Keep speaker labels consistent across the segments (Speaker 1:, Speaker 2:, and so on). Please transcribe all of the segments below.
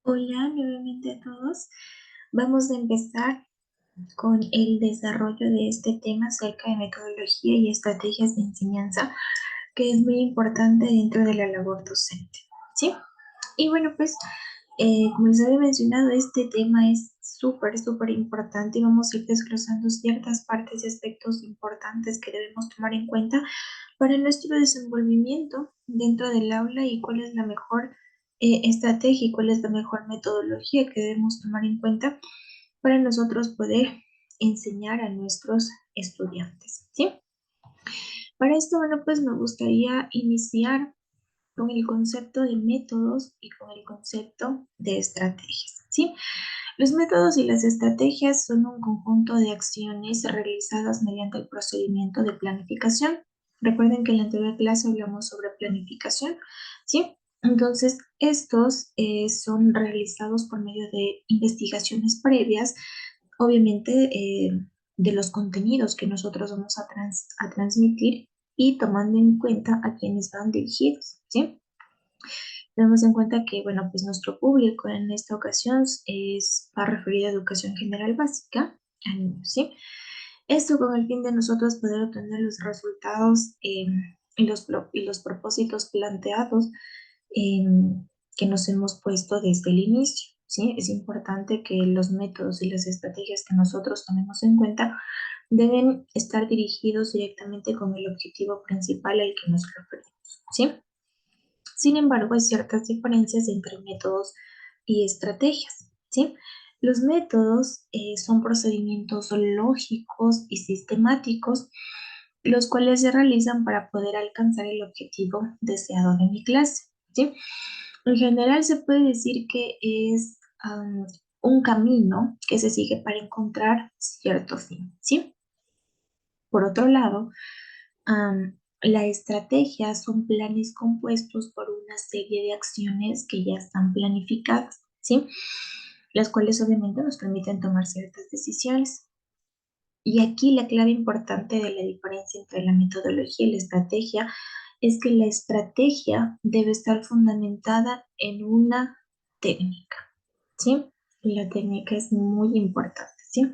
Speaker 1: Hola nuevamente a todos. Vamos a empezar con el desarrollo de este tema acerca de metodología y estrategias de enseñanza, que es muy importante dentro de la labor docente. ¿Sí? Y bueno, pues, como les había mencionado, este tema es súper importante y vamos a ir desglosando ciertas partes y aspectos importantes que debemos tomar en cuenta para nuestro desenvolvimiento dentro del aula y cuál es la mejor estrategia y cuál es la mejor metodología que debemos tomar en cuenta para nosotros poder enseñar a nuestros estudiantes, ¿sí? Para esto, bueno, pues me gustaría iniciar con el concepto de métodos y con el concepto de estrategias, ¿sí? Los métodos y las estrategias son un conjunto de acciones realizadas mediante el procedimiento de planificación. Recuerden que en la anterior clase hablamos sobre planificación, ¿sí? Entonces, estos son realizados por medio de investigaciones previas, obviamente de los contenidos que nosotros vamos a transmitir y tomando en cuenta a quienes van dirigidos, ¿sí? Tenemos en cuenta que, bueno, pues nuestro público en esta ocasión va referido a educación general básica, a niños, ¿sí? Esto con el fin de nosotros poder obtener los resultados y los propósitos planteados que nos hemos puesto desde el inicio, ¿sí? Es importante que los métodos y las estrategias que nosotros tomemos en cuenta deben estar dirigidos directamente con el objetivo principal al que nos referimos, ¿sí? Sin embargo, hay ciertas diferencias entre métodos y estrategias, ¿sí? Los métodos son procedimientos lógicos y sistemáticos, los cuales se realizan para poder alcanzar el objetivo deseado de mi clase, ¿sí? En general se puede decir que es un camino que se sigue para encontrar cierto fin, ¿sí? Por otro lado, la estrategia son planes compuestos por una serie de acciones que ya están planificadas, ¿sí? Las cuales obviamente nos permiten tomar ciertas decisiones. Y aquí la clave importante de la diferencia entre la metodología y la estrategia es que la estrategia debe estar fundamentada en una técnica, ¿sí? La técnica es muy importante, ¿sí?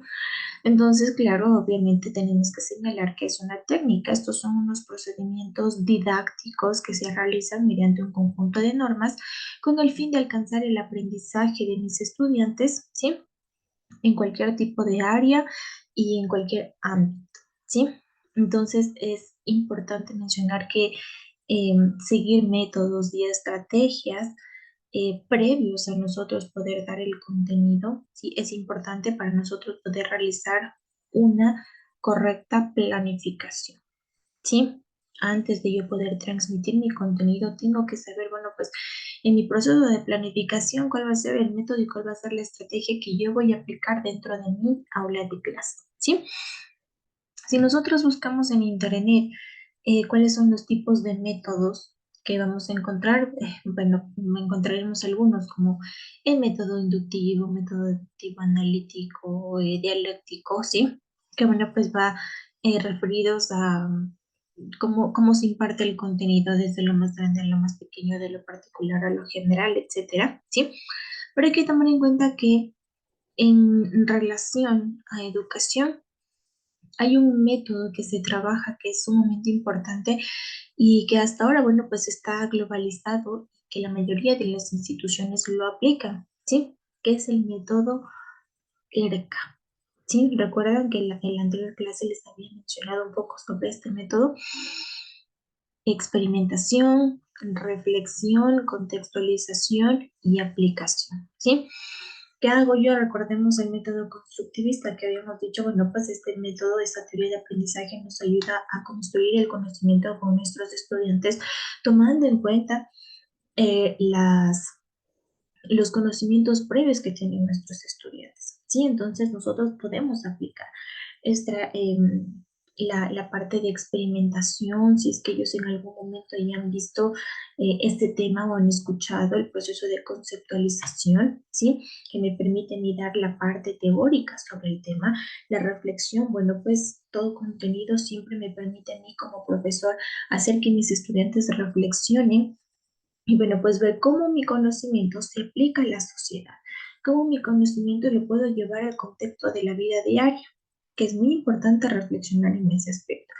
Speaker 1: Entonces, claro, obviamente tenemos que señalar que es una técnica. Estos son unos procedimientos didácticos que se realizan mediante un conjunto de normas con el fin de alcanzar el aprendizaje de mis estudiantes, ¿sí? En cualquier tipo de área y en cualquier ámbito, ¿sí? Entonces, es importante mencionar que seguir métodos y estrategias previos a nosotros poder dar el contenido, ¿sí? Es importante para nosotros poder realizar una correcta planificación, ¿sí? Antes de yo poder transmitir mi contenido, tengo que saber, bueno, pues en mi proceso de planificación, cuál va a ser el método y cuál va a ser la estrategia que yo voy a aplicar dentro de mi aula de clase, ¿sí? Si nosotros buscamos en internet cuáles son los tipos de métodos que vamos a encontrar, bueno, encontraremos algunos como el método inductivo, método deductivo analítico, dialéctico, ¿sí? Que bueno, pues va referidos a cómo se imparte el contenido desde lo más grande a lo más pequeño, de lo particular a lo general, etcétera, ¿sí? Pero hay que tomar en cuenta que en relación a educación, hay un método que se trabaja que es sumamente importante y que hasta ahora, bueno, pues está globalizado, que la mayoría de las instituciones lo aplican, ¿sí? Que es el método ERCA, ¿sí? Recuerdan que en la anterior clase les había mencionado un poco sobre este método: experimentación, reflexión, contextualización y aplicación, ¿sí? ¿Qué hago yo? Recordemos el método constructivista que habíamos dicho, bueno, pues este método, esta teoría de aprendizaje nos ayuda a construir el conocimiento con nuestros estudiantes, tomando en cuenta eh, las, los conocimientos previos que tienen nuestros estudiantes, ¿sí? Entonces nosotros podemos aplicar esta, la parte de experimentación, si es que ellos en algún momento ya han visto este tema o han escuchado el proceso de conceptualización, ¿sí? Que me permite mirar la parte teórica sobre el tema, la reflexión, bueno, pues todo contenido siempre me permite a mí como profesor hacer que mis estudiantes reflexionen Y bueno, pues ver cómo mi conocimiento se aplica a la sociedad, cómo mi conocimiento lo puedo llevar al contexto de la vida diaria, que es muy importante reflexionar en ese aspecto.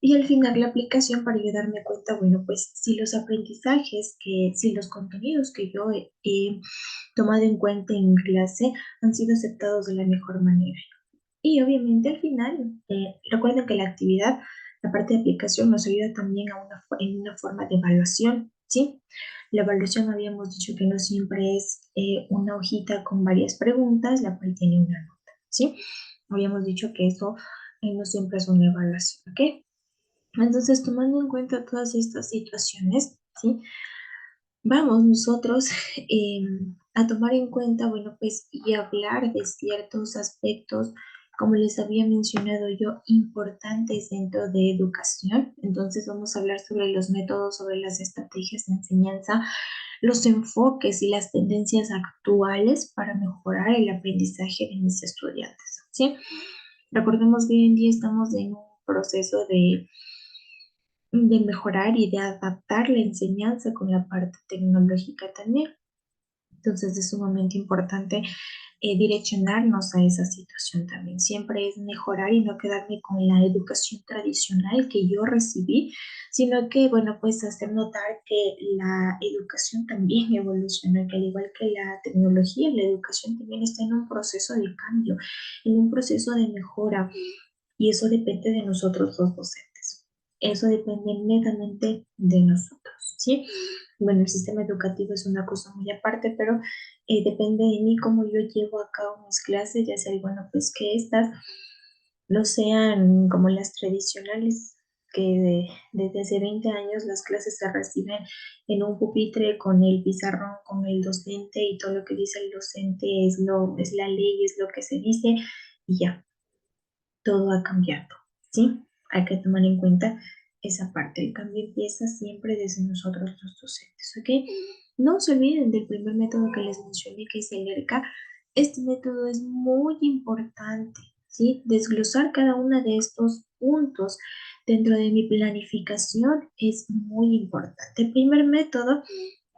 Speaker 1: Y al final la aplicación para yo darme cuenta, bueno, pues si los aprendizajes, si los contenidos que yo he tomado en cuenta en clase han sido aceptados de la mejor manera. Y obviamente al final, recuerden que la actividad, la parte de aplicación nos ayuda también en una forma de evaluación, ¿sí? La evaluación habíamos dicho que no siempre es una hojita con varias preguntas, la cual tiene una nota, ¿sí? Habíamos dicho que eso no siempre es una evaluación, ¿ok? Entonces, tomando en cuenta todas estas situaciones, ¿sí? Vamos nosotros a tomar en cuenta, bueno, pues y hablar de ciertos aspectos, como les había mencionado yo, importantes dentro de educación. Entonces vamos a hablar sobre los métodos, sobre las estrategias de enseñanza, los enfoques y las tendencias actuales para mejorar el aprendizaje de mis estudiantes, ¿sí? Recordemos que hoy en día estamos en un proceso de mejorar y de adaptar la enseñanza con la parte tecnológica también. Entonces es sumamente importante direccionarnos a esa situación también. Siempre es mejorar y no quedarme con la educación tradicional que yo recibí, sino que, bueno, pues hacer notar que la educación también evoluciona, que al igual que la tecnología, la educación también está en un proceso de cambio, en un proceso de mejora, y eso depende de nosotros los docentes. Eso depende netamente de nosotros, ¿sí? Bueno, el sistema educativo es una cosa muy aparte, pero depende de mí cómo yo llevo a cabo mis clases, ya sea, bueno, pues que estas no sean como las tradicionales, que desde hace 20 años las clases se reciben en un pupitre con el pizarrón, con el docente y todo lo que dice el docente es la ley, es lo que se dice y ya, todo ha cambiado, ¿sí? Hay que tomar en cuenta esa parte. El cambio empieza siempre desde nosotros los docentes, ¿ok? No se olviden del primer método que les mencioné, que es el ERCA. Este método es muy importante, ¿sí? Desglosar cada uno de estos puntos dentro de mi planificación es muy importante. El primer método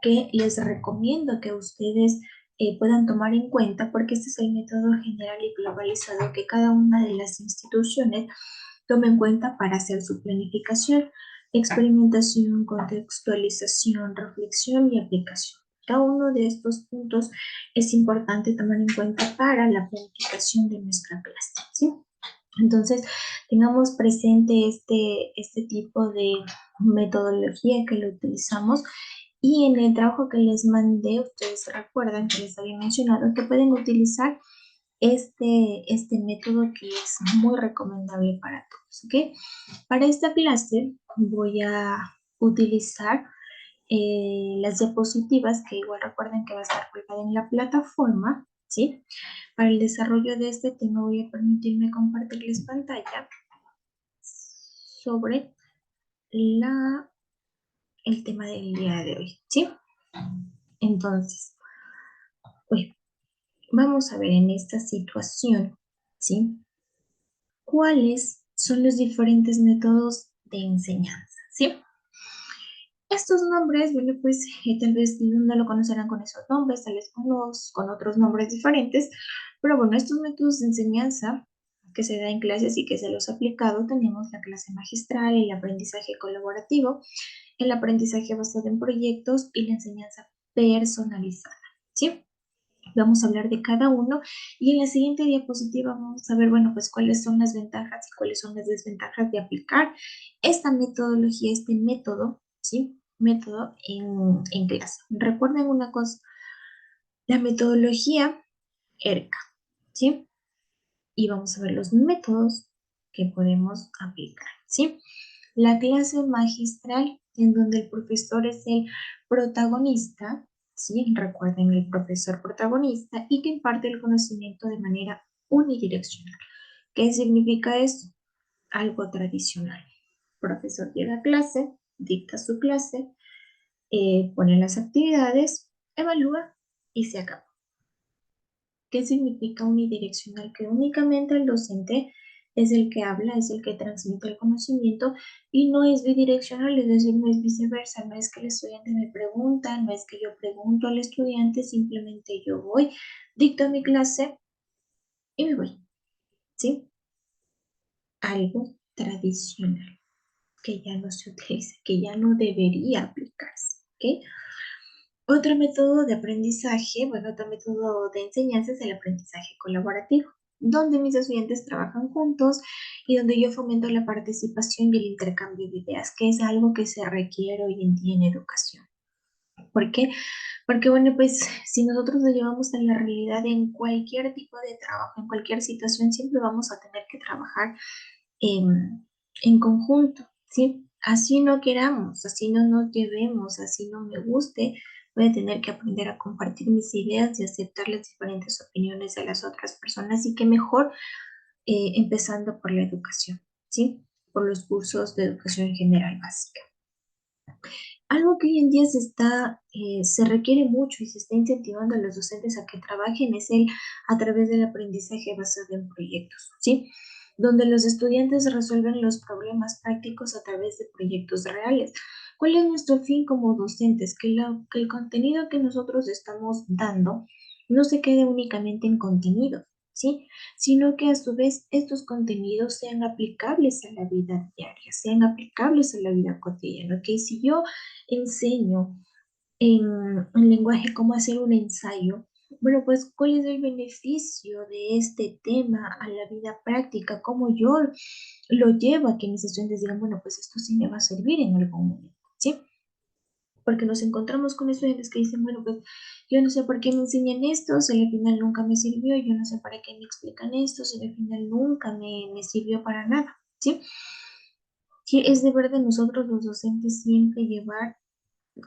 Speaker 1: que les recomiendo que ustedes puedan tomar en cuenta, porque este es el método general y globalizado que cada una de las instituciones toma en cuenta para hacer su planificación, experimentación, contextualización, reflexión y aplicación. Cada uno de estos puntos es importante tomar en cuenta para la planificación de nuestra clase, ¿sí? Entonces, tengamos presente este tipo de metodología que lo utilizamos y en el trabajo que les mandé, ustedes recuerdan que les había mencionado que pueden utilizar este método que es muy recomendable para todos, ¿ok? Para esta clase voy a utilizar las diapositivas, que igual recuerden que va a estar colgada en la plataforma, ¿sí? Para el desarrollo de este tema voy a permitirme compartirles pantalla sobre el tema del día de hoy, ¿sí? Entonces, uy, vamos a ver en esta situación, ¿sí? ¿Cuáles son los diferentes métodos de enseñanza, ¿sí? Estos nombres, bueno, pues tal vez no lo conocerán con esos nombres, tal vez con otros nombres diferentes, pero bueno, estos métodos de enseñanza que se da en clases y que se los ha aplicado, tenemos la clase magistral, el aprendizaje colaborativo, el aprendizaje basado en proyectos y la enseñanza personalizada, ¿sí? Vamos a hablar de cada uno y en la siguiente diapositiva vamos a ver, bueno, pues cuáles son las ventajas y cuáles son las desventajas de aplicar esta metodología, este método, ¿sí? Método en clase. Recuerden una cosa, la metodología ERCA, ¿sí? Y vamos a ver los métodos que podemos aplicar, ¿sí? La clase magistral, en donde el profesor es el protagonista, ¿sí? Recuerden el profesor protagonista y que imparte el conocimiento de manera unidireccional. ¿Qué significa esto? Algo tradicional. El profesor llega a clase, dicta su clase, pone las actividades, evalúa y se acaba. ¿Qué significa unidireccional? Que únicamente el docente es el que habla, es el que transmite el conocimiento y no es bidireccional, es decir, no es viceversa, no es que el estudiante me pregunta, no es que yo pregunto al estudiante, simplemente yo voy, dicto mi clase y me voy, ¿sí? Algo tradicional que ya no se utiliza, que ya no debería aplicarse, ¿ok? Otro método de aprendizaje, bueno, otro método de enseñanza es el aprendizaje colaborativo, donde mis estudiantes trabajan juntos y donde yo fomento la participación y el intercambio de ideas, que es algo que se requiere hoy en día en educación. ¿Por qué? Porque, bueno, pues si nosotros lo llevamos a la realidad en cualquier tipo de trabajo, en cualquier situación, siempre vamos a tener que trabajar en conjunto, ¿sí? Así no queramos, así no nos llevemos, así no me guste, voy a tener que aprender a compartir mis ideas y aceptar las diferentes opiniones de las otras personas y que mejor empezando por la educación, ¿sí? Por los cursos de educación general básica. Algo que hoy en día se requiere mucho y se está incentivando a los docentes a que trabajen es a través del aprendizaje basado en proyectos, ¿sí? Donde los estudiantes resuelven los problemas prácticos a través de proyectos reales. ¿Cuál es nuestro fin como docentes? Que el contenido que nosotros estamos dando no se quede únicamente en contenido, ¿sí? Sino que a su vez estos contenidos sean aplicables a la vida diaria, sean aplicables a la vida cotidiana, ¿ok? Si yo enseño en lenguaje cómo hacer un ensayo, bueno, pues cuál es el beneficio de este tema a la vida práctica, cómo yo lo llevo a que mis estudiantes digan, bueno, pues esto sí me va a servir en algún momento, ¿sí? Porque nos encontramos con estudiantes que dicen, bueno, pues yo no sé por qué me enseñan esto, si al final nunca me sirvió, yo no sé para qué me explican esto, si al final nunca me sirvió para nada, ¿sí? Sí, es deber de nosotros los docentes siempre llevar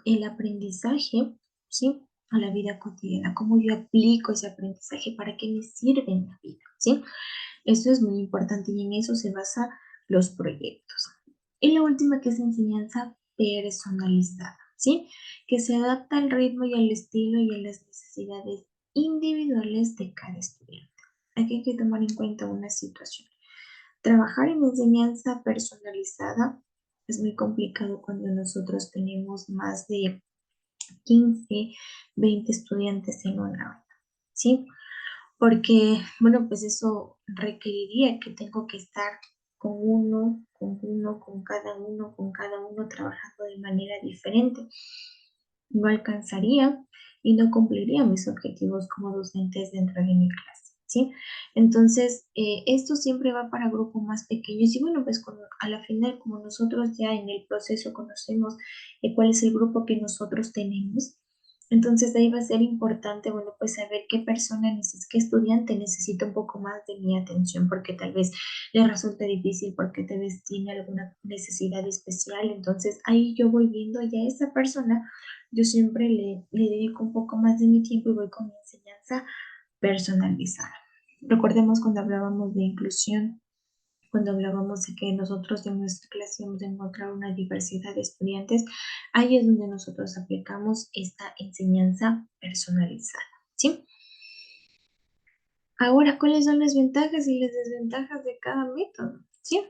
Speaker 1: el aprendizaje, ¿sí? A la vida cotidiana, cómo yo aplico ese aprendizaje, para qué me sirve en la vida, ¿sí? Eso es muy importante y en eso se basa los proyectos. Y la última que es enseñanza personalizada, ¿sí? Que se adapta al ritmo y al estilo y a las necesidades individuales de cada estudiante. Aquí hay que tomar en cuenta una situación. Trabajar en enseñanza personalizada es muy complicado cuando nosotros tenemos más de 15, 20 estudiantes en una aula, ¿sí? Porque, bueno, pues eso requeriría que tengo que estar con cada uno, trabajando de manera diferente. No alcanzaría y no cumpliría mis objetivos como docentes dentro de mi clase, ¿sí? Entonces, esto siempre va para grupos más pequeños y bueno, pues a la final, como nosotros ya en el proceso conocemos cuál es el grupo que nosotros tenemos, entonces de ahí va a ser importante, bueno, pues saber qué estudiante necesita un poco más de mi atención, porque tal vez le resulta difícil, porque tal vez tiene alguna necesidad especial. Entonces ahí yo voy viendo ya a esa persona, yo siempre le dedico un poco más de mi tiempo y voy con mi enseñanza personalizada. Recordemos cuando hablábamos de inclusión, cuando hablábamos de que nosotros en nuestra clase íbamos a encontrar una diversidad de estudiantes, ahí es donde nosotros aplicamos esta enseñanza personalizada, ¿sí? Ahora, ¿cuáles son las ventajas y las desventajas de cada método? ¿Sí?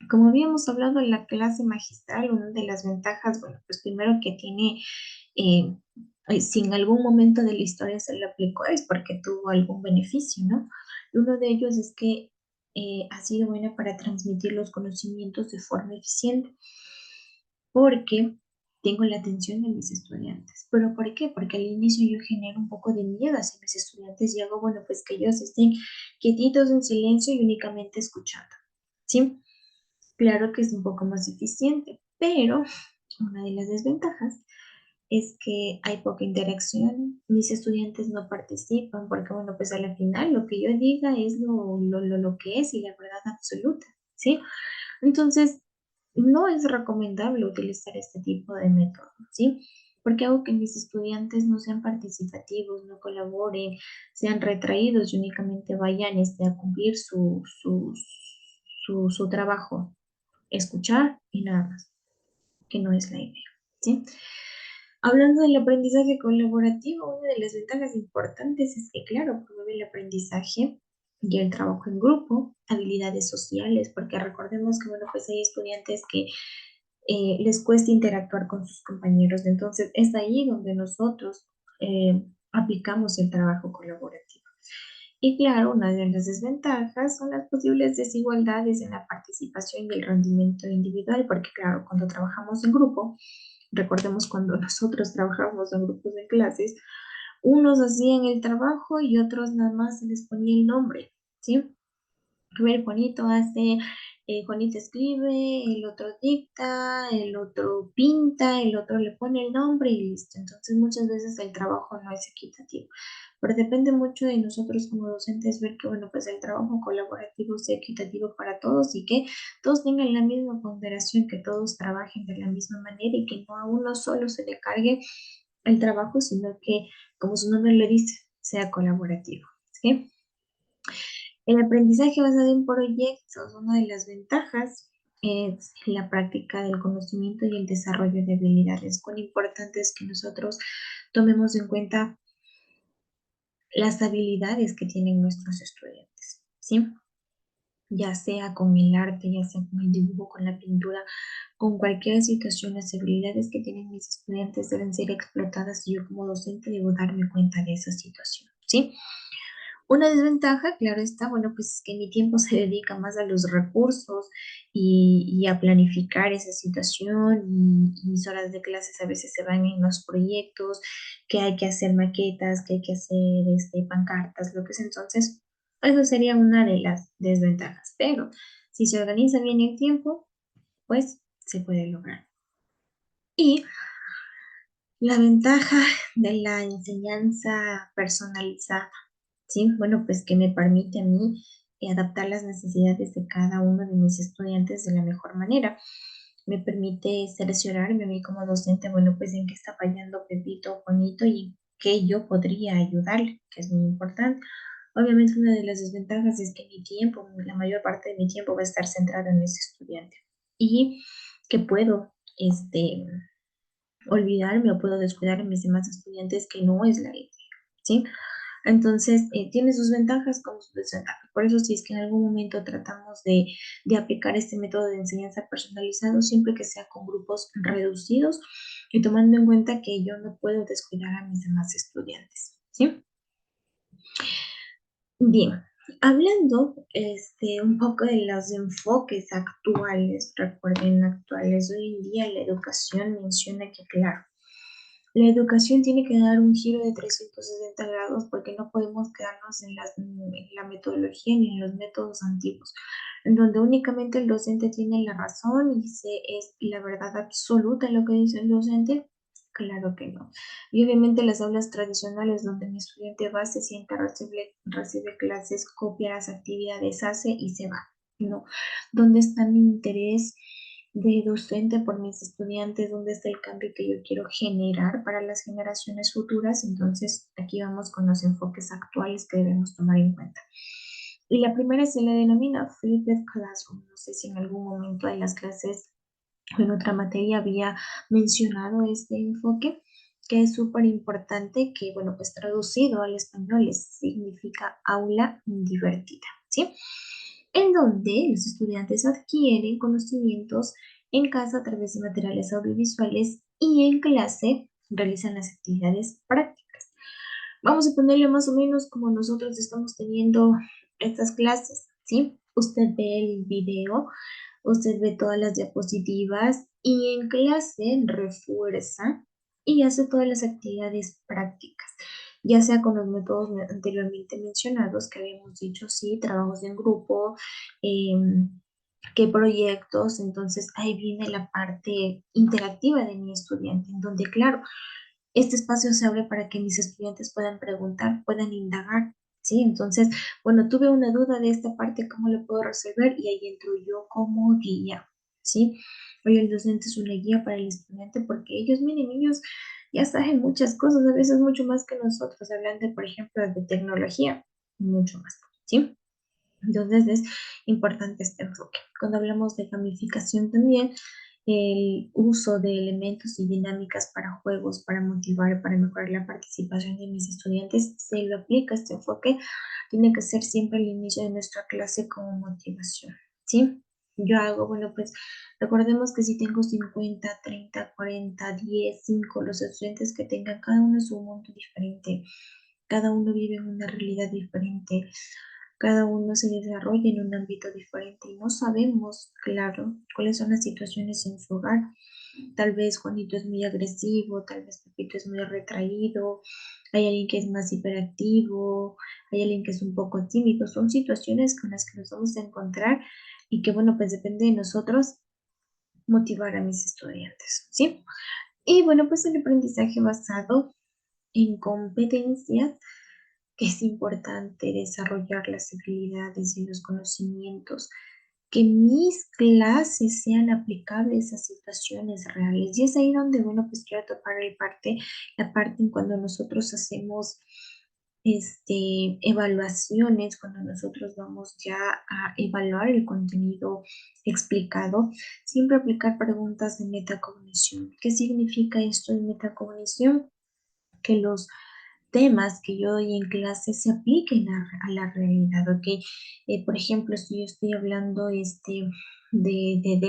Speaker 1: Como habíamos hablado en la clase magistral, una de las ventajas, bueno, pues primero que tiene, eh, si en algún momento de la historia se le aplicó es porque tuvo algún beneficio, ¿no? Uno de ellos es que ha sido buena para transmitir los conocimientos de forma eficiente, porque tengo la atención de mis estudiantes. ¿Pero por qué? Porque al inicio yo genero un poco de miedo hacia mis estudiantes y hago, bueno, pues que ellos estén quietitos en silencio y únicamente escuchando, ¿sí? Claro que es un poco más eficiente, pero una de las desventajas es que hay poca interacción, mis estudiantes no participan, porque bueno, pues a la final lo que yo diga es lo que es y la verdad absoluta, ¿sí? Entonces, no es recomendable utilizar este tipo de método, ¿sí? Porque hago que mis estudiantes no sean participativos, no colaboren, sean retraídos y únicamente vayan a cumplir su trabajo, escuchar y nada más, que no es la idea, ¿sí? Hablando del aprendizaje colaborativo, una de las ventajas importantes es que, claro, promueve el aprendizaje y el trabajo en grupo, habilidades sociales, porque recordemos que, bueno, pues hay estudiantes que les cuesta interactuar con sus compañeros. Entonces, es ahí donde nosotros aplicamos el trabajo colaborativo. Y claro, una de las desventajas son las posibles desigualdades en la participación y el rendimiento individual, porque claro, cuando trabajamos en grupo, recordemos cuando nosotros trabajábamos en grupos de clases, unos hacían el trabajo y otros nada más se les ponía el nombre, ¿sí? A ver, Juanito hace, Juanito escribe, el otro dicta, el otro pinta, el otro le pone el nombre y listo. Entonces muchas veces el trabajo no es equitativo, pero depende mucho de nosotros como docentes ver que, bueno, pues el trabajo colaborativo sea equitativo para todos y que todos tengan la misma ponderación, que todos trabajen de la misma manera y que no a uno solo se le cargue el trabajo, sino que, como su nombre le dice, sea colaborativo, ¿sí? El aprendizaje basado en proyectos, una de las ventajas es la práctica del conocimiento y el desarrollo de habilidades. Cuán importante es que nosotros tomemos en cuenta las habilidades que tienen nuestros estudiantes, ¿sí? Ya sea con el arte, ya sea con el dibujo, con la pintura, con cualquier situación, las habilidades que tienen mis estudiantes deben ser explotadas y yo como docente debo darme cuenta de esa situación, ¿sí? Una desventaja, claro está, bueno, pues es que mi tiempo se dedica más a los recursos y a planificar esa situación y mis horas de clases a veces se van en los proyectos, que hay que hacer maquetas, que hay que hacer pancartas, lo que es entonces, eso sería una de las desventajas, pero si se organiza bien el tiempo, pues se puede lograr. Y la ventaja de la enseñanza personalizada. Sí, bueno, pues que me permite a mí adaptar las necesidades de cada uno de mis estudiantes de la mejor manera. Me permite cerciorarme a mí como docente, bueno, pues en qué está fallando Pepito o Juanito y qué yo podría ayudarle, que es muy importante. Obviamente una de las desventajas es que mi tiempo, la mayor parte de mi tiempo va a estar centrado en ese estudiante y que puedo, olvidarme o puedo descuidar a mis demás estudiantes, que no es la idea, ¿sí? Entonces, tiene sus ventajas como sus desventajas. Por eso, si es que en algún momento tratamos de aplicar este método de enseñanza personalizado, siempre que sea con grupos reducidos y tomando en cuenta que yo no puedo descuidar a mis demás estudiantes, ¿sí? Bien, hablando un poco de los enfoques actuales, recuerden, actuales, hoy en día la educación menciona que, claro, la educación tiene que dar un giro de 360 grados porque no podemos quedarnos en la metodología ni en los métodos antiguos, en donde únicamente el docente tiene la razón y es la verdad absoluta en lo que dice el docente. Claro que no. Y obviamente las aulas tradicionales donde mi estudiante va, se sienta, recibe clases, copia las actividades, hace y se va. No. ¿Dónde está mi interés de docente por mis estudiantes? ¿Dónde está el cambio que yo quiero generar para las generaciones futuras? Entonces, aquí vamos con los enfoques actuales que debemos tomar en cuenta. Y la primera se le denomina Flipped Classroom. No sé si en algún momento de las clases o en otra materia había mencionado este enfoque, que es súper importante, que, bueno, pues traducido al español significa aula divertida, ¿sí? En donde los estudiantes adquieren conocimientos en casa a través de materiales audiovisuales y en clase realizan las actividades prácticas. Vamos a ponerle más o menos como nosotros estamos teniendo estas clases, ¿sí? Usted ve el video, usted ve todas las diapositivas y en clase refuerza y hace todas las actividades prácticas, ya sea con los métodos anteriormente mencionados que habíamos dicho, sí, trabajos en grupo, qué proyectos. Entonces ahí viene la parte interactiva de mi estudiante, en donde, claro, este espacio se abre para que mis estudiantes puedan preguntar, puedan indagar, ¿sí? Entonces, bueno, tuve una duda de esta parte, ¿cómo lo puedo resolver? Y ahí entro yo como guía, ¿sí? Hoy el docente es una guía para el estudiante porque ellos, miren, ellos ya saben muchas cosas, a veces mucho más que nosotros, hablando, por ejemplo, de tecnología, mucho más, ¿sí? Entonces es importante este enfoque. Cuando hablamos de gamificación también, el uso de elementos y dinámicas para juegos, para motivar, para mejorar la participación de mis estudiantes, se lo aplica este enfoque, tiene que ser siempre el inicio de nuestra clase como motivación, ¿sí? Yo hago, bueno, pues recordemos que si tengo 50, 30, 40, 10, 5, los estudiantes que tengan, cada uno es un mundo diferente, cada uno vive en una realidad diferente, cada uno se desarrolla en un ámbito diferente y no sabemos, claro, cuáles son las situaciones en su hogar. Tal vez Juanito es muy agresivo, tal vez Pepito es muy retraído, hay alguien que es más hiperactivo, hay alguien que es un poco tímido. Son situaciones con las que nos vamos a encontrar y que, bueno, pues depende de nosotros motivar a mis estudiantes, ¿sí? Y bueno, pues el aprendizaje basado en competencias, que es importante desarrollar las habilidades y los conocimientos, que mis clases sean aplicables a situaciones reales. Y es ahí donde, bueno, pues quiero tocar la parte en cuando nosotros hacemos evaluaciones, cuando nosotros vamos ya a evaluar el contenido explicado, siempre aplicar preguntas de metacognición. ¿Qué significa esto de metacognición? Que los temas que yo doy en clase se apliquen a la realidad, ¿ok? Por ejemplo, si yo estoy hablando de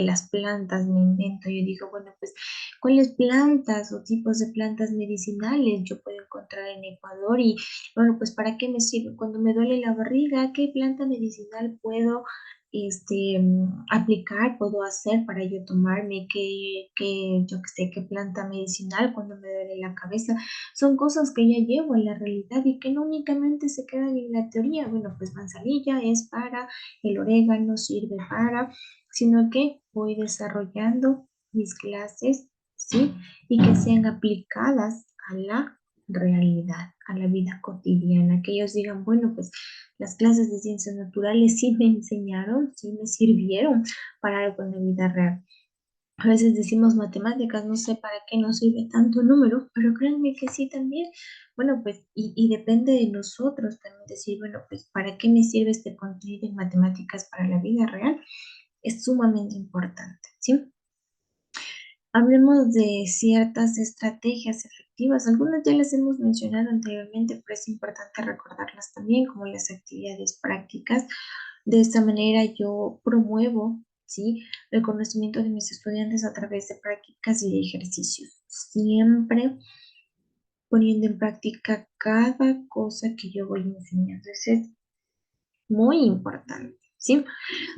Speaker 1: las plantas, me invento, yo digo, bueno, pues, ¿cuáles plantas o tipos de plantas medicinales yo puedo encontrar en Ecuador? Y, bueno, pues, ¿para qué me sirve? Cuando me duele la barriga, ¿qué planta medicinal puedo aplicar, puedo hacer para yo tomarme? Yo qué sé, qué planta medicinal cuando me duele la cabeza? Son cosas que ya llevo a la realidad y que no únicamente se quedan en la teoría. Bueno, pues manzanilla es para, el orégano sirve para, sino que voy desarrollando mis clases, ¿sí? Y que sean aplicadas a la realidad, a la vida cotidiana, que ellos digan, bueno, pues las clases de ciencias naturales sí me enseñaron, sí me sirvieron para algo en la vida real. A veces decimos matemáticas, no sé para qué nos sirve tanto número, pero créanme que sí también. Bueno, pues, y depende de nosotros también decir, bueno, pues, ¿para qué me sirve este contenido en matemáticas para la vida real? Es sumamente importante, ¿sí? Hablemos de ciertas estrategias efectivas. Algunas ya las hemos mencionado anteriormente, pero es importante recordarlas también, como las actividades prácticas. De esta manera yo promuevo, ¿sí?, el conocimiento de mis estudiantes a través de prácticas y de ejercicios, siempre poniendo en práctica cada cosa que yo voy enseñando. Eso es muy importante, ¿sí?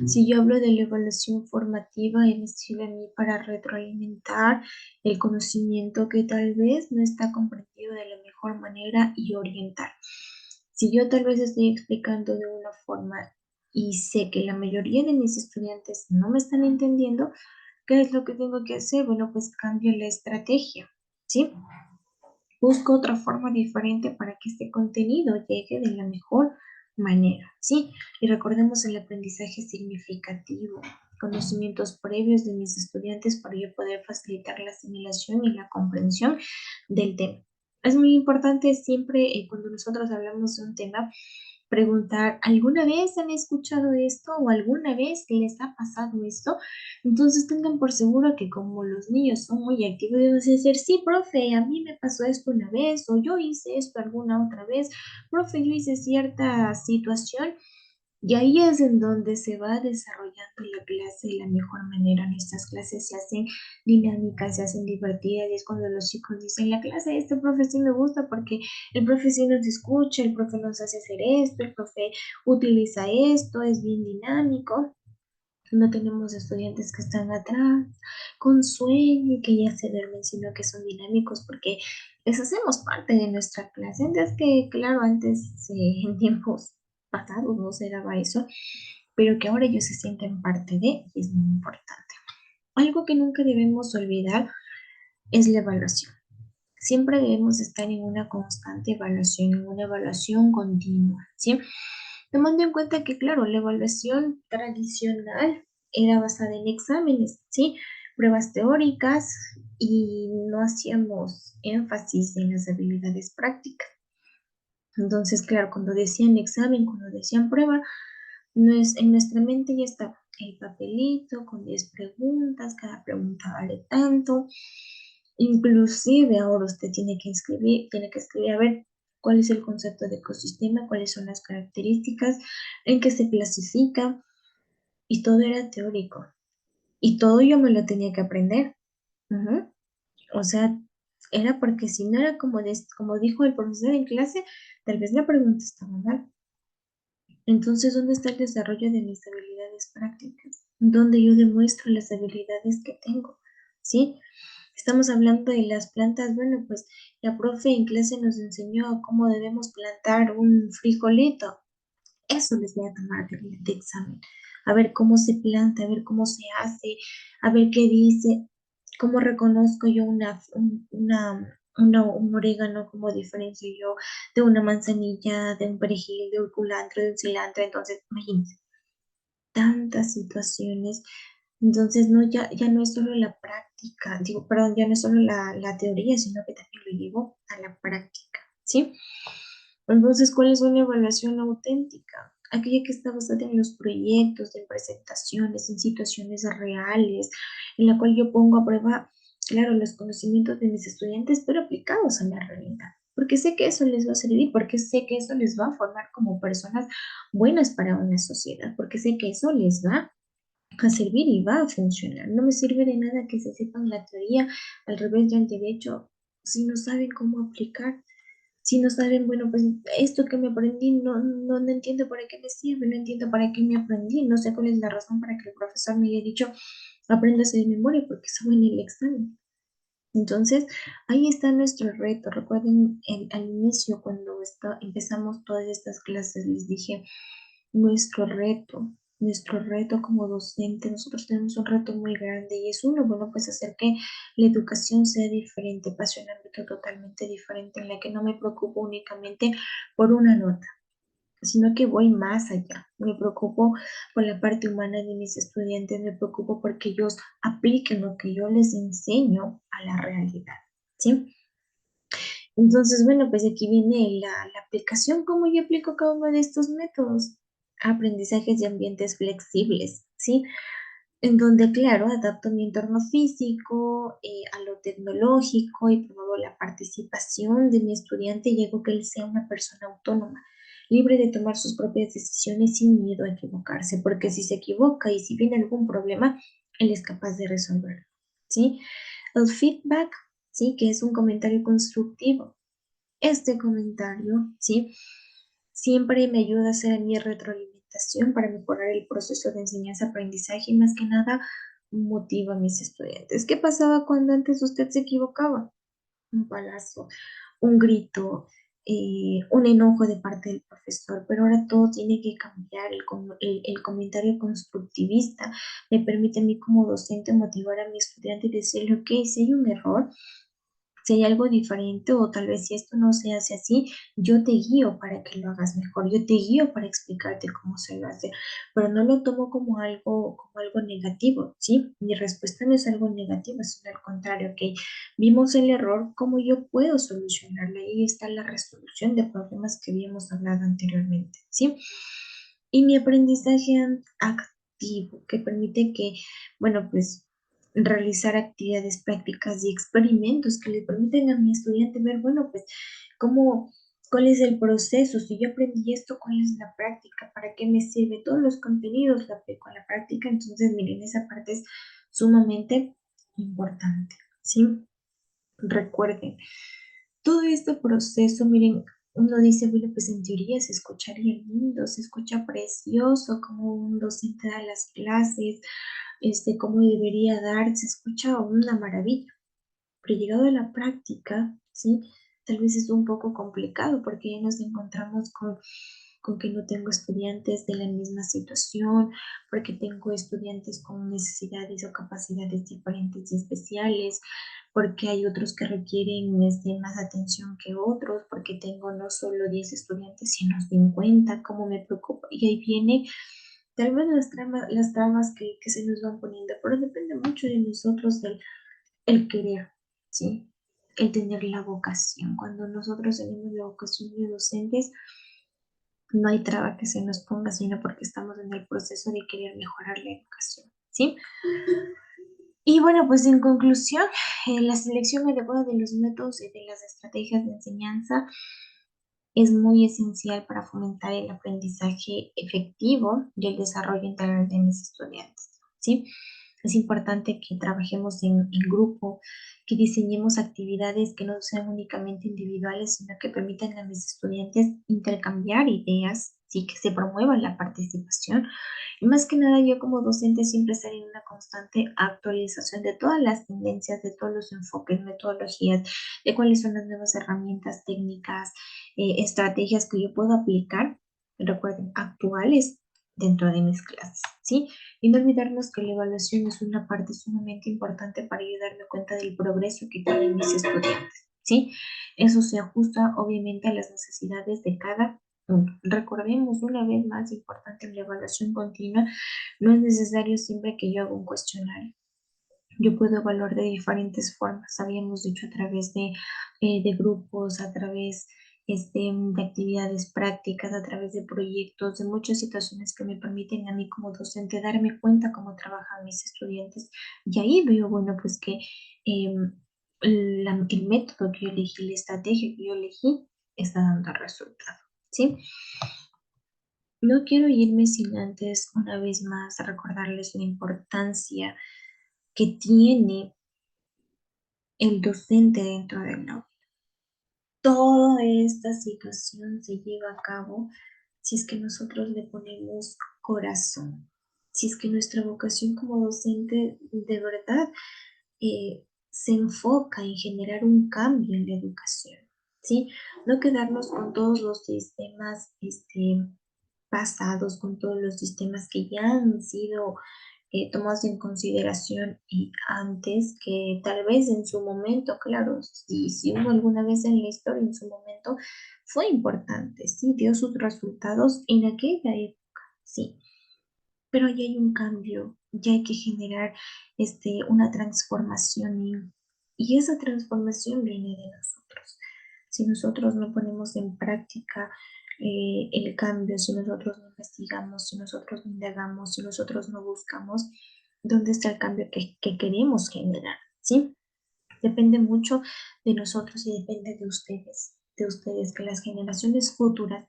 Speaker 1: Si yo hablo de la evaluación formativa, me sirve a mí para retroalimentar el conocimiento que tal vez no está comprendido de la mejor manera y orientar. Si yo tal vez estoy explicando de una forma y sé que la mayoría de mis estudiantes no me están entendiendo, ¿qué es lo que tengo que hacer? Bueno, pues cambio la estrategia, ¿sí? Busco otra forma diferente para que este contenido llegue de la mejor manera, ¿sí? Y recordemos el aprendizaje significativo, conocimientos previos de mis estudiantes para yo poder facilitar la asimilación y la comprensión del tema. Es muy importante siempre cuando nosotros hablamos de un tema, preguntar, ¿alguna vez han escuchado esto o alguna vez les ha pasado esto? Entonces tengan por seguro que como los niños son muy activos, deben decir, sí, profe, a mí me pasó esto una vez, o yo hice esto alguna otra vez, profe, yo hice cierta situación, y ahí es en donde se va desarrollando la clase de la mejor manera. Nuestras clases se hacen dinámicas, se hacen divertidas, y es cuando los chicos dicen, la clase de este profe sí me gusta porque el profe sí nos escucha, el profe nos hace hacer esto, el profe utiliza esto, es bien dinámico. No tenemos estudiantes que están atrás con sueño y que ya se duermen, sino que son dinámicos porque les hacemos parte de nuestra clase. Antes que, claro, antes en tiempos pasados no se daba eso, pero que ahora ellos se sienten parte de y es muy importante. Algo que nunca debemos olvidar es la evaluación. Siempre debemos estar en una constante evaluación, en una evaluación continua, ¿sí? Tomando en cuenta que, claro, la evaluación tradicional era basada en exámenes, ¿sí? Pruebas teóricas y no hacíamos énfasis en las habilidades prácticas. Entonces, claro, cuando decían examen, cuando decían prueba, en nuestra mente ya estaba. el papelito con 10 preguntas, cada pregunta vale tanto. Inclusive ahora usted tiene que escribir, a ver, cuál es el concepto de ecosistema, cuáles son las características, en qué se clasifica, y todo era teórico. Y todo yo me lo tenía que aprender. Ujú. O sea, era porque si no era como dijo el profesor en clase, tal vez la pregunta estaba mal. Entonces, ¿dónde está el desarrollo de mis habilidades prácticas? ¿Dónde yo demuestro las habilidades que tengo? ¿Sí? Estamos hablando de las plantas. Bueno, pues la profe en clase nos enseñó cómo debemos plantar un frijolito. Eso les voy a tomar de examen. A ver cómo se planta, a ver cómo se hace, a ver qué dice, cómo reconozco yo un orégano, cómo diferencio yo de una manzanilla, de un perejil, de un culantro, de un cilantro. Entonces, imagínense, tantas situaciones. Entonces, no, ya no es solo la práctica, digo, perdón, ya no es solo la teoría, sino que también lo llevo a la práctica, ¿sí? Entonces, ¿cuál es una evaluación auténtica? Aquella que está basada en los proyectos, en presentaciones, en situaciones reales, en la cual yo pongo a prueba, claro, los conocimientos de mis estudiantes, pero aplicados a la realidad. Porque sé que eso les va a servir, porque sé que eso les va a formar como personas buenas para una sociedad, porque sé que eso les va a servir y va a funcionar. No me sirve de nada que se sepan la teoría, al revés, ya han derecho, si no saben cómo aplicar. Si no saben, bueno, pues esto que me aprendí no entiendo para qué me sirve, no entiendo para qué me aprendí, no sé cuál es la razón para que el profesor me haya dicho, apréndase de memoria porque eso va en el examen. Entonces, ahí está nuestro reto. Recuerden, al inicio, cuando empezamos todas estas clases, les dije, nuestro reto, nuestro reto como docente, nosotros tenemos un reto muy grande y es uno, bueno, pues hacer que la educación sea diferente, pase a un ámbito totalmente diferente en la que no me preocupo únicamente por una nota, sino que voy más allá. Me preocupo por la parte humana de mis estudiantes, me preocupo porque ellos apliquen lo que yo les enseño a la realidad, ¿sí? Entonces, bueno, pues aquí viene la aplicación, cómo yo aplico cada uno de estos métodos. Aprendizajes de ambientes flexibles, ¿sí? En donde, claro, adapto mi entorno físico a lo tecnológico y promuevo la participación de mi estudiante y hago que él sea una persona autónoma, libre de tomar sus propias decisiones sin miedo a equivocarse, porque si se equivoca y si viene algún problema, él es capaz de resolverlo, ¿sí? El feedback, ¿sí? Que es un comentario constructivo. Este comentario, ¿sí? Siempre me ayuda a hacer mi retroalimentación para mejorar el proceso de enseñanza-aprendizaje y más que nada motiva a mis estudiantes. ¿Qué pasaba cuando antes usted se equivocaba? Un palazo, un grito, un enojo de parte del profesor, pero ahora todo tiene que cambiar. El comentario constructivista me permite a mí como docente motivar a mi estudiante y decirle, ok, si hay un error, si hay algo diferente o tal vez si esto no se hace así, yo te guío para que lo hagas mejor, yo te guío para explicarte cómo se lo hace, pero no lo tomo como algo negativo, ¿sí? Mi respuesta no es algo negativo, sino al contrario, ok, vimos el error, ¿cómo yo puedo solucionarlo? Ahí está la resolución de problemas que habíamos hablado anteriormente, ¿sí? Y mi aprendizaje activo, que permite que, bueno, pues realizar actividades prácticas y experimentos que le permiten a mi estudiante ver, bueno, pues, cómo, cuál es el proceso, si yo aprendí esto, cuál es la práctica, para qué me sirve, todos los contenidos la aplico a la práctica, entonces, miren, esa parte es sumamente importante, ¿sí? Recuerden, todo este proceso, miren, uno dice, bueno, pues en teoría se escucharía lindo, se escucha precioso, como un docente da las clases, cómo debería dar, se escucha una maravilla, pero llegado a la práctica, ¿sí? Tal vez es un poco complicado porque ya nos encontramos con que no tengo estudiantes de la misma situación, porque tengo estudiantes con necesidades o capacidades diferentes y especiales, porque hay otros que requieren más atención que otros, porque tengo no solo 10 estudiantes, sino 50, cómo me preocupa. Y ahí viene tal vez las tramas que se nos van poniendo, pero depende mucho de nosotros del el querer, ¿sí? El tener la vocación. Cuando nosotros tenemos la vocación de docentes, no hay traba que se nos ponga, sino porque estamos en el proceso de querer mejorar la educación, ¿sí? Y bueno, pues en conclusión, la selección adecuada de los métodos y de las estrategias de enseñanza es muy esencial para fomentar el aprendizaje efectivo y el desarrollo integral de mis estudiantes, ¿sí? Es importante que trabajemos en grupo, que diseñemos actividades que no sean únicamente individuales, sino que permitan a mis estudiantes intercambiar ideas, sí, que se promueva la participación. Y más que nada, yo como docente siempre estar en una constante actualización de todas las tendencias, de todos los enfoques, metodologías, de cuáles son las nuevas herramientas técnicas, estrategias que yo puedo aplicar, recuerden, actuales dentro de mis clases, ¿sí? Y no olvidarnos que la evaluación es una parte sumamente importante para yo darme cuenta del progreso que tienen mis estudiantes, ¿sí? Eso se ajusta obviamente a las necesidades de cada uno. Recordemos una vez más importante en la evaluación continua, no es necesario siempre que yo haga un cuestionario. Yo puedo evaluar de diferentes formas, habíamos dicho a través de grupos, a través de actividades prácticas, a través de proyectos, de muchas situaciones que me permiten a mí como docente darme cuenta cómo trabajan mis estudiantes. Y ahí veo, bueno, pues que el método que yo elegí, la estrategia que yo elegí, está dando resultado, ¿sí? No quiero irme sin antes, una vez más, recordarles la importancia que tiene el docente dentro del aula. Toda esta situación se lleva a cabo si es que nosotros le ponemos corazón, si es que nuestra vocación como docente de verdad se enfoca en generar un cambio en la educación, ¿sí? No quedarnos con todos los sistemas pasados, con todos los sistemas que ya han sido tomados en consideración y antes, que tal vez en su momento, claro, si hubo alguna vez en la historia, en su momento fue importante, sí, dio sus resultados en aquella época, sí, pero ya hay un cambio, ya hay que generar una transformación y esa transformación viene de nosotros. Si nosotros no ponemos en práctica el cambio, si nosotros no investigamos, si nosotros no indagamos, si nosotros no buscamos, ¿dónde está el cambio que queremos generar? ¿Sí? Depende mucho de nosotros y depende de ustedes, que las generaciones futuras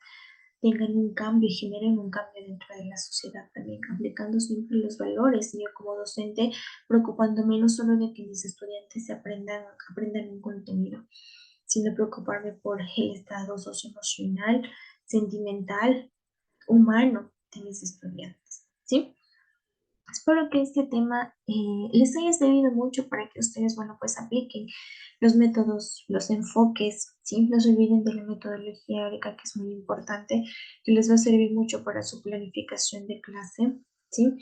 Speaker 1: tengan un cambio y generen un cambio dentro de la sociedad también, aplicando siempre los valores. Y yo como docente, preocupándome no solo de que mis estudiantes aprendan un contenido, sino preocuparme por el estado socioemocional, sentimental, humano de mis estudiantes, ¿sí? Espero que este tema les haya servido mucho para que ustedes, bueno, pues apliquen los métodos, los enfoques, ¿sí? No se olviden de la metodología áurica, que es muy importante, que les va a servir mucho para su planificación de clase, ¿sí?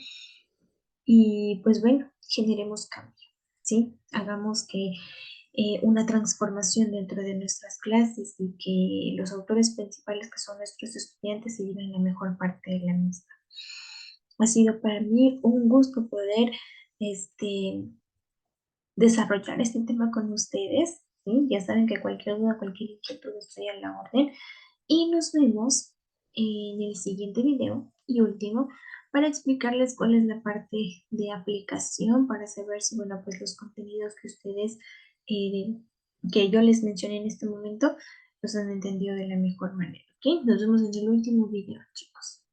Speaker 1: Y pues bueno, generemos cambio, ¿sí? Hagamos que una transformación dentro de nuestras clases y que los autores principales, que son nuestros estudiantes, se lleven la mejor parte de la misma. Ha sido para mí un gusto poder este, desarrollar este tema con ustedes, ¿sí? Ya saben que cualquier duda, cualquier inquietud estoy a la orden. Y nos vemos en el siguiente video y último para explicarles cuál es la parte de aplicación para saber si, bueno, pues los contenidos que ustedes, eh, que yo les mencioné en este momento, los han entendido de la mejor manera, ¿ok? Nos vemos en el último video, chicos.